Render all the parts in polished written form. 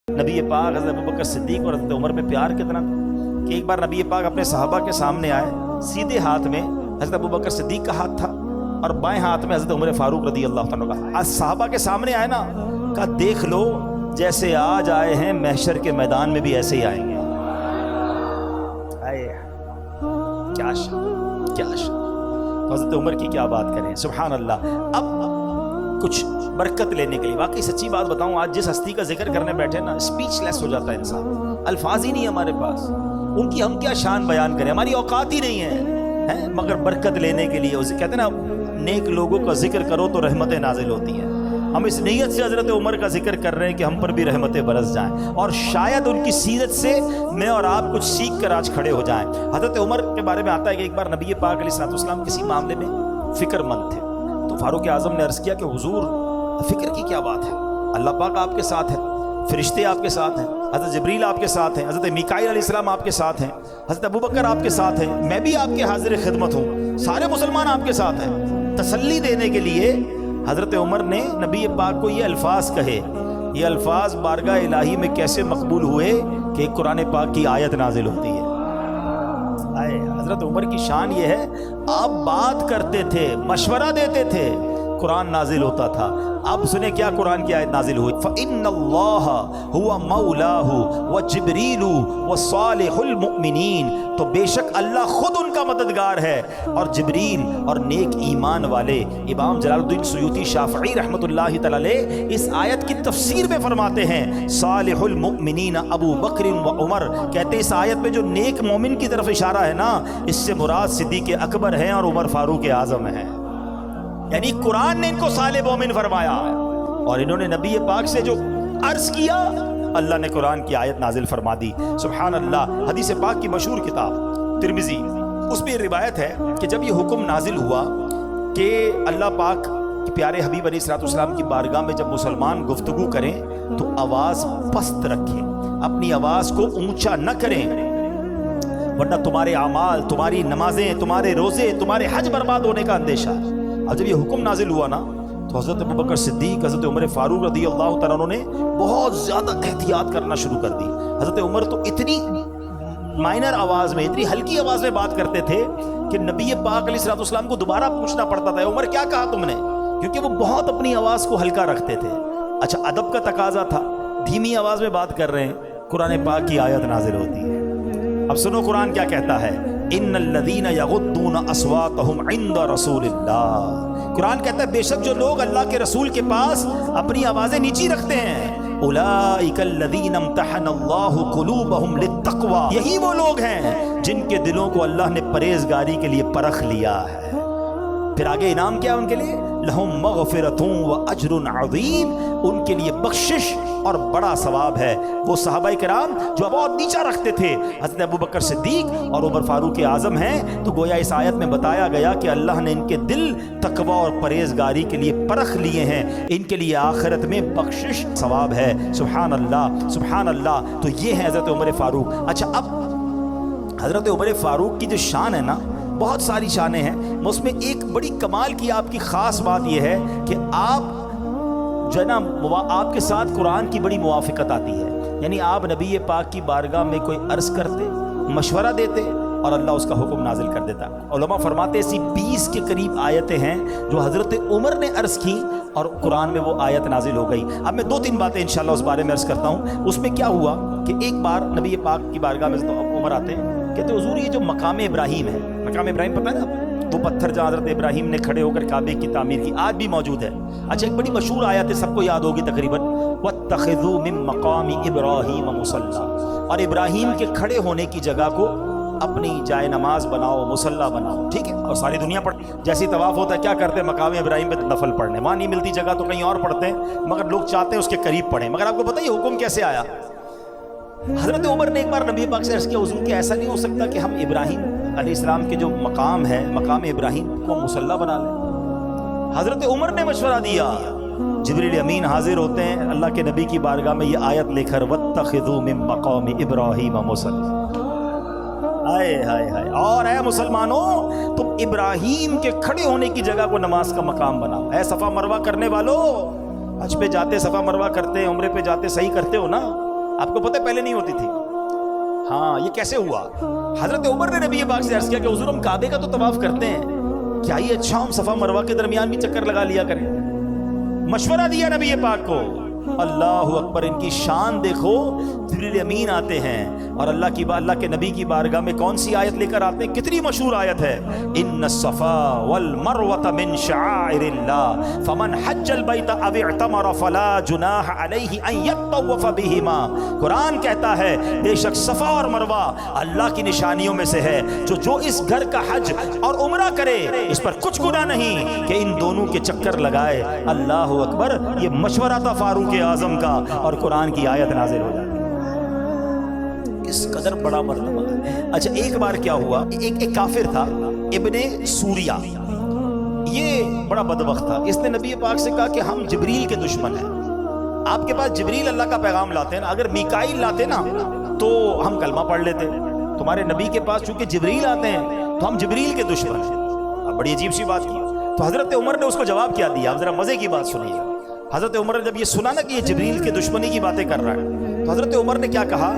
نبی پاک حضرت ابوبکر صدیق اور حضرت عمر میں پیار کتنا تھا کہ ایک بار نبی پاک اپنے صحابہ کے سامنے آئے، سیدھے ہاتھ میں حضرت ابوبکر صدیق کا ہاتھ تھا اور بائیں ہاتھ میں حضرت عمر فاروق رضی اللہ عنہ کا۔ آج صحابہ کے سامنے آئے نا، کہا دیکھ لو جیسے آج آئے ہیں محشر کے میدان میں بھی ایسے ہی آئیں گے۔ کیا شان، کیا شان! تو حضرت عمر کی کیا بات کریں، سبحان اللہ۔ اب کچھ برکت لینے کے لیے واقعی سچی بات بتاؤں، آج جس ہستی کا ذکر کرنے بیٹھے نا، اسپیچ لیس ہو جاتا ہے انسان، الفاظ ہی نہیں ہمارے پاس، ان کی ہم کیا شان بیان کریں، ہماری اوقات ہی نہیں ہے، مگر برکت لینے کے لیے کہتے ہیں نا، نیک لوگوں کا ذکر کرو تو رحمتیں نازل ہوتی ہیں۔ ہم اس نیت سے حضرت عمر کا ذکر کر رہے ہیں کہ ہم پر بھی رحمتیں برس جائیں، اور شاید ان کی سیرت سے میں اور آپ کچھ سیکھ کر آج کھڑے ہو جائیں۔ حضرت عمر کے بارے میں آتا ہے کہ ایک بار نبی پاک علیہ الصلوۃ والسلام کسی معاملے میں فکر مند تھے، تو فاروق اعظم نے عرض کیا کہ حضور فکر کی کیا بات ہے، اللہ پاک آپ کے ساتھ ہے، فرشتے آپ کے ساتھ ہیں، حضرت جبریل آپ کے ساتھ ہیں، حضرت میکائیل علیہ السلام آپ کے ساتھ ہیں، حضرت ابوبکر آپ کے ساتھ ہیں، میں بھی آپ کے حاضر خدمت ہوں، سارے مسلمان آپ کے ساتھ ہیں۔ تسلی دینے کے لیے حضرت عمر نے نبی پاک کو یہ الفاظ کہے۔ یہ الفاظ بارگاہ الہی میں کیسے مقبول ہوئے کہ قرآن پاک کی آیت نازل ہوتی ہے۔ حضرت عمر کی شان یہ ہے، آپ بات کرتے تھے، مشورہ دیتے تھے، قرآن نازل ہوتا تھا۔ اب سنیں کیا قرآن کی آیت نازل ہوئی، فَإِنَّ اللَّهَ هُوَ مَوْلَاهُ وَجِبْرِيلُ وَصَالِحُ الْمُؤْمِنِينَ، تو بے شک اللہ خود ان کا مددگار ہے، اور جبریل اور نیک ایمان والے۔ امام جلال الدین سیوطی شافعی رحمۃ اللہ تعالی علیہ اس آیت کی تفسیر میں فرماتے ہیں، صالح المؤمنین ابو بکر و عمر، کہتے ہیں اس آیت میں جو نیک مومن کی طرف اشارہ ہے نا، اس سے مراد صدیق اکبر ہیں اور عمر فاروق اعظم ہیں۔ یعنی قرآن نے ان کو صالح مومن فرمایا ہے، اور انہوں نے نبی پاک سے جو عرض کیا، اللہ نے قرآن کی آیت نازل فرما دی۔ سبحان اللہ۔ حدیث پاک کی مشہور کتاب ترمذی، اس میں روایت ہے کہ جب یہ حکم نازل ہوا کہ اللہ پاک کے پیارے حبیب علیہ الصلوۃ والسلام کی بارگاہ میں جب مسلمان گفتگو کریں تو آواز پست رکھیں، اپنی آواز کو اونچا نہ کریں، ورنہ تمہارے اعمال، تمہاری نمازیں، تمہارے روزے، تمہارے حج برباد ہونے کا اندیشہ ہے۔ اب جب یہ حکم نازل ہوا نا، تو حضرت ابوبکر صدیق، حضرت عمر فاروق رضی اللہ تعالیٰ عنہ نے بہت زیادہ احتیاط کرنا شروع کر دی۔ حضرت عمر تو اتنی مائنر آواز میں، اتنی ہلکی آواز میں بات کرتے تھے کہ نبی پاک علیہ الصلوۃ والسلام کو دوبارہ پوچھنا پڑتا تھا، عمر کیا کہا تم نے، کیونکہ وہ بہت اپنی آواز کو ہلکا رکھتے تھے۔ اچھا، ادب کا تقاضا تھا، دھیمی آواز میں بات کر رہے ہیں، قرآن پاک کی آیت نازل ہوتی ہے۔ اب سنو قرآن کیا کہتا ہے، ان الذین یغضون اصواتهم عند رسول اللہ۔ قرآن کہتا ہے بے شک جو لوگ اللہ کے رسول کے پاس اپنی آوازیں نیچی رکھتے ہیں، اولئک الذین امتحن اللہ قلوبهم للتقوی، یہی وہ لوگ ہیں جن کے دلوں کو اللہ نے پرہیزگاری کے لیے پرکھ لیا ہے۔ پھر آگے انعام کیا ان کے لیے، لہم مغفرۃ و اجر عظیم، ان کے لیے بخشش اور بڑا ثواب ہے۔ وہ صحابہ کرام جو بہت نیچا رکھتے تھے، حضرت ابوبکر صدیق اور عمر فاروق اعظم ہیں، تو گویا اس آیت میں بتایا گیا کہ اللہ نے ان کے دل تقوی اور پرہیزگاری کے لیے پرکھ لیے ہیں، ان کے لیے آخرت میں بخشش ثواب ہے۔ سبحان اللہ، سبحان اللہ۔ تو یہ ہے حضرت عمر فاروق۔ اچھا، اب حضرت عمر فاروق کی جو شان ہے نا، بہت ساری شانیں ہیں، اس میں ایک بڑی کمال کی آپ کی خاص بات یہ ہے کہ آپ جو ہے نا، آپ کے ساتھ قرآن کی بڑی موافقت آتی ہے، یعنی آپ نبی پاک کی بارگاہ میں کوئی عرض کرتے، مشورہ دیتے، اور اللہ اس کا حکم نازل کر دیتا۔ علماء فرماتے ایسی 20 کے قریب آیتیں ہیں جو حضرت عمر نے عرض کی اور قرآن میں وہ آیت نازل ہو گئی۔ اب میں 2-3 باتیں انشاءاللہ اس بارے میں عرض کرتا ہوں۔ اس میں کیا ہوا کہ ایک بار نبی پاک کی بارگاہ میں عمر آتے ہیں، کہتے حضور یہ جو مقام ابراہیم ہے، مقام ابراہیم پتہ ہے نا، وہ پتھر جہاں حضرت ابراہیم نے کھڑے ہو کر کعبے کی تعمیر کی، آج بھی موجود ہے۔ اچھا، ایک بڑی مشہور آیت ہے، سب کو یاد ہوگی تقریباً، وَاتَّخِذُوا مِن مَّقَامِ إِبْرَاهِيمَ مُصَلًّى، اور ابراہیم کے کھڑے ہونے کی جگہ کو اپنی جائے نماز بناؤ، مصلی بناؤ، ٹھیک ہے؟ اور ساری دنیا پڑھتی، جیسے طواف ہوتا ہے کیا کرتے ہیں، مقام ابراہیم پہ نفل پڑھنے، وہاں نہیں ملتی جگہ تو کہیں اور پڑھتے ہیں، مگر لوگ چاہتے ہیں اس کے قریب پڑھیں۔ مگر آپ کو پتہ ہے یہ حکم کیسے آیا؟ حضرت عمر نے ایک بار نبی پاک سے عرض کیا، حضور کیا ایسا نہیں ہو سکتا کہ ہم ابراہیم علیہ السلام کے جو مقام ہے، مقام ابراہیم کو مصلی بنا لیں؟ حضرت عمر نے مشورہ دیا، جبریل امین حاضر ہوتے ہیں اللہ کے نبی کی بارگاہ میں، یہ آیت لے کر وَاتَّخِذُوا مِن مَّقَامِ إِبْرَاهِيمَ مُصَلًّى۔ ہائے ہائے ہائے! اور اے مسلمانوں، تم ابراہیم کے کھڑے ہونے کی جگہ کو نماز کا مقام بناؤ۔ اے صفا مروہ کرنے والو، حج پہ جاتے صفا مروہ کرتے، عمرے پہ جاتے، صحیح کرتے ہو نا؟ آپ کو پتہ ہے پہلے نہیں ہوتی تھی. ہاں یہ کیسے ہوا؟ حضرت عمر نے نبی پاک سے عرض کیا کہ حضور ہم کعبے کا تو طواف کرتے ہیں, کیا یہ اچھا ہم صفا مروہ کے درمیان بھی چکر لگا لیا کریں؟ مشورہ دیا نبی پاک کو. اللہ اکبر, ان کی شان دیکھو. جبریل امین آتے ہیں اور اللہ کے نبی کی بارگاہ میں کون سی آیت لے کر آتے ہیں؟ کتنی مشہور آیت ہے, ان الصفا والمروہ من شعائر اللہ فمن حج البیت او اعتمر فلا جناح علیہ ان یطوف بہما. قرآن کہتا ہے بے شک صفا اور مروہ اللہ کی نشانیوں میں سے ہے, جو اس گھر کا حج اور عمرہ کرے اس پر کچھ گناہ نہیں کہ ان دونوں کے چکر لگائے. اللہ اکبر, یہ مشورہ تھا فاروق اعظم کا اور قرآن کی آیت نازل ہو جاتی. اس قدر بڑا مرتبہ. اچھا ایک بار کیا ہوا, ایک کافر تھا ابن سوریا, یہ بڑا بدبخت تھا. اس نے نبی پاک سے کہا کہ ہم جبریل کے دشمن ہیں. آپ کے پاس جبریل اللہ کا پیغام لاتے ہیں نا, اگر میکائیل لاتے نا تو ہم کلمہ پڑھ لیتے. تمہارے نبی کے پاس چونکہ جبریل آتے ہیں تو ہم جبریل کے دشمن ہیں. اب بڑی عجیب سی بات کی. تو حضرت عمر نے اس کو جواب کیا دیا, آپ ذرا مزے کی بات سنیے. حضرت عمر نے جب یہ سنا نا کہ یہ جبریل کے دشمنی کی باتیں کر رہا ہے, تو حضرت عمر نے کیا کہا,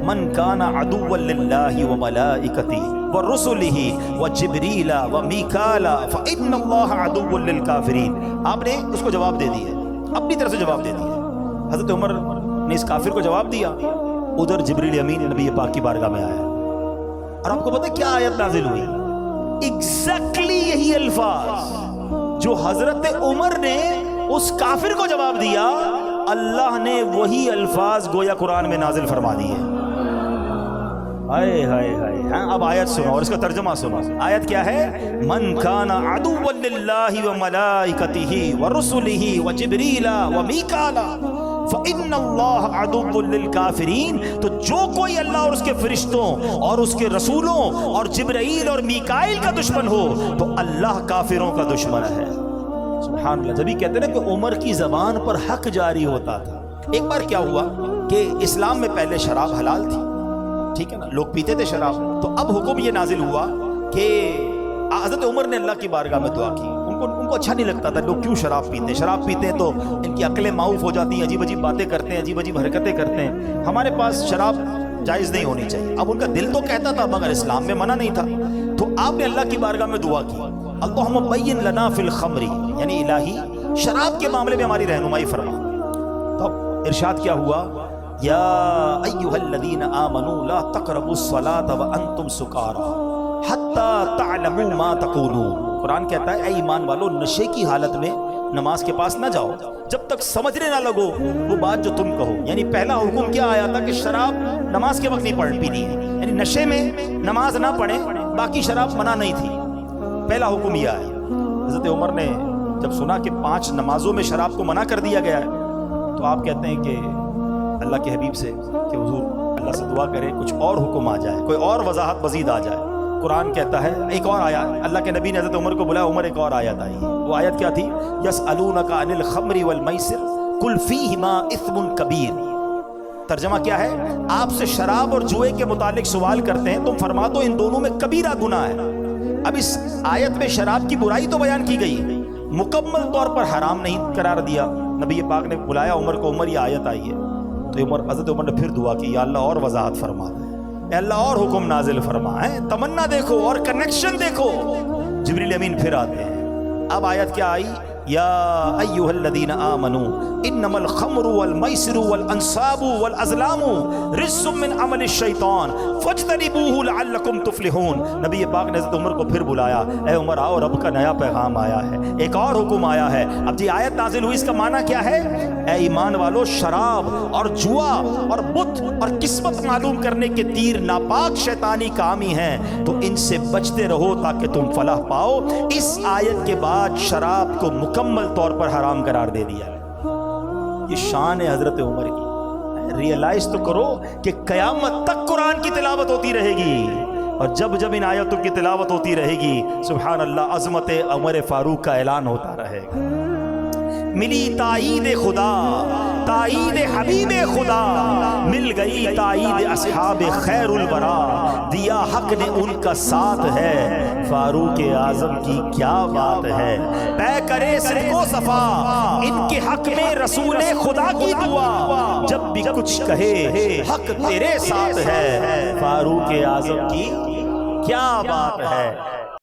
من کان عدوا للہ وملائکتہ ورسلہ وجبریل ومیکال فإن اللہ عدو للکافرین. آپ نے اس کو جواب دے دیا, اپنی طرف سے جواب دے دیا. حضرت عمر نے اس کافر کو جواب دیا. ادھر جبریل امین نبی پاک کی بارگاہ میں آیا اور آپ کو پتہ ہے کیا آیت نازل ہوئی؟ ایگزیکٹلی یہی الفاظ جو حضرت عمر نے اس کافر کو جواب دیا, اللہ نے وہی الفاظ گویا قرآن میں نازل فرما دیے. ہائے ہائے ہائے. ہاں اب آیت سنو اور اس کا ترجمہ سنو. آیت کیا ہے؟ من کان عدوا للہ وملائکتہ ورسلہ وجبریل ومیکال فإن اللہ عدو للکافرین. تو جو کوئی اللہ اور اس کے فرشتوں اور اس کے رسولوں اور جبرائیل اور میکائیل کا دشمن ہو تو اللہ کافروں کا دشمن ہے. سبحان اللہ. جبھی کہتے ہیں کہ عمر کی زبان پر حق جاری ہوتا تھا. ایک بار کیا ہوا کہ اسلام میں پہلے شراب حلال تھی, ٹھیک ہے نا, لوگ پیتے تھے شراب. تو اب حکم یہ نازل ہوا کہ حضرت عمر نے اللہ کی بارگاہ میں دعا کی. ان کو اچھا نہیں لگتا تھا لوگ کیوں شراب پیتے ہیں تو ان کی عقلیں معاف ہو جاتی ہیں, عجیب عجیب باتیں کرتے ہیں, عجیب عجیب حرکتیں کرتے ہیں. ہمارے پاس شراب جائز نہیں ہونی چاہیے. اب ان کا دل تو کہتا تھا مگر اسلام میں منع نہیں تھا. تو آپ نے اللہ کی بارگاہ میں دعا کی, اللہم بین لنا فی الخمر, یعنی الہی شراب کے معاملے میں ہماری رہنمائی فرما. تو ارشاد کیا ہوا, یا ایھا الذین آمنوا لا تقربوا الصلاۃ وانتم سکارى حتی تعلموا ما تقولون. قرآن کہتا ہے اے ایمان والو, نشے کی حالت میں نماز کے پاس نہ جاؤ جب تک سمجھنے نہ لگو وہ بات جو تم کہو. یعنی پہلا حکم کیا آیا تھا کہ شراب نماز کے وقت نہیں پینی ہے, یعنی نشے میں نماز نہ پڑھیں, باقی شراب منع نہیں تھی. پہلا حکم یہ آیا. حضرت عمر نے جب سنا کہ 5 نمازوں میں شراب کو منع کر دیا گیا ہے تو آپ کہتے ہیں کہ اللہ کے حبیب سے کہ حضور اللہ سے دعا کرے کچھ اور حکم آ جائے, کوئی اور وضاحت مزید آ جائے. قرآن کہتا ہے ایک اور آیا, اللہ کے نبی نے حضرت عمر کو بلایا, عمر ایک اور آیت آئی. وہ آیت کیا تھی؟ یسألونک عن الخمر والمیسر قل فیہما اثم کبیر. ترجمہ کیا ہے؟ آپ سے شراب اور جوئے کے متعلق سوال کرتے ہیں, تم فرما دو ان دونوں میں کبیرہ گناہ ہے. اب اس آیت میں شراب کی برائی تو بیان کی گئی, مکمل طور پر حرام نہیں قرار دیا. نبی پاک نے بلایا عمر کو, عمر یہ آیت آئی ہے. تو حضرت عمر نے پھر دعا کی, یا اللہ اور وضاحت فرما دے, اے اللہ اور حکم نازل فرما. ہے تمنا دیکھو اور کنیکشن دیکھو. جبریل امین پھر آتے ہیں. اب آیت کیا آئی؟ یا ایھا الذین آمنوا انما الخمر والمیسر والانصاب والازلام رجس من عمل الشیطان فاجتنبوہ لعلکم تفلحون. نبی پاک نے حضرت عمر کو پھر بلایا, اے عمر آؤ, رب کا نیا پیغام آیا ہے, ایک اور حکم آیا ہے. اب جی آیت نازل ہوئی, اس کا معنی کیا ہے؟ اے ایمان والو, شراب اور جوا اور بت اور قسمت معلوم کرنے کے تیر ناپاک شیطانی کام ہی ہیں, تو ان سے بچتے رہو تاکہ تم فلاح پاؤ. اس آیت کے بعد شراب کو مکمل طور پر حرام قرار دے دیا. یہ شان ہے حضرت عمر کی. ریئلائز تو کرو کہ قیامت تک قرآن کی تلاوت ہوتی رہے گی, اور جب جب ان آیتوں کی تلاوت ہوتی رہے گی سبحان اللہ عظمت عمر فاروق کا اعلان ہوتا رہے گا. ملی تائید خدا تائید حبیب خدا، مل گئی تائید اصحاب خیر الورا، دیا حق نے ان کا ساتھ ہے، فاروق اعظم کی کیا بات ہے، طے کرے صدق و صفا ان کے حق میں رسول خدا کی دعا، جب بھی کچھ کہے حق تیرے ساتھ ہے، فاروق اعظم کی کیا بات ہے۔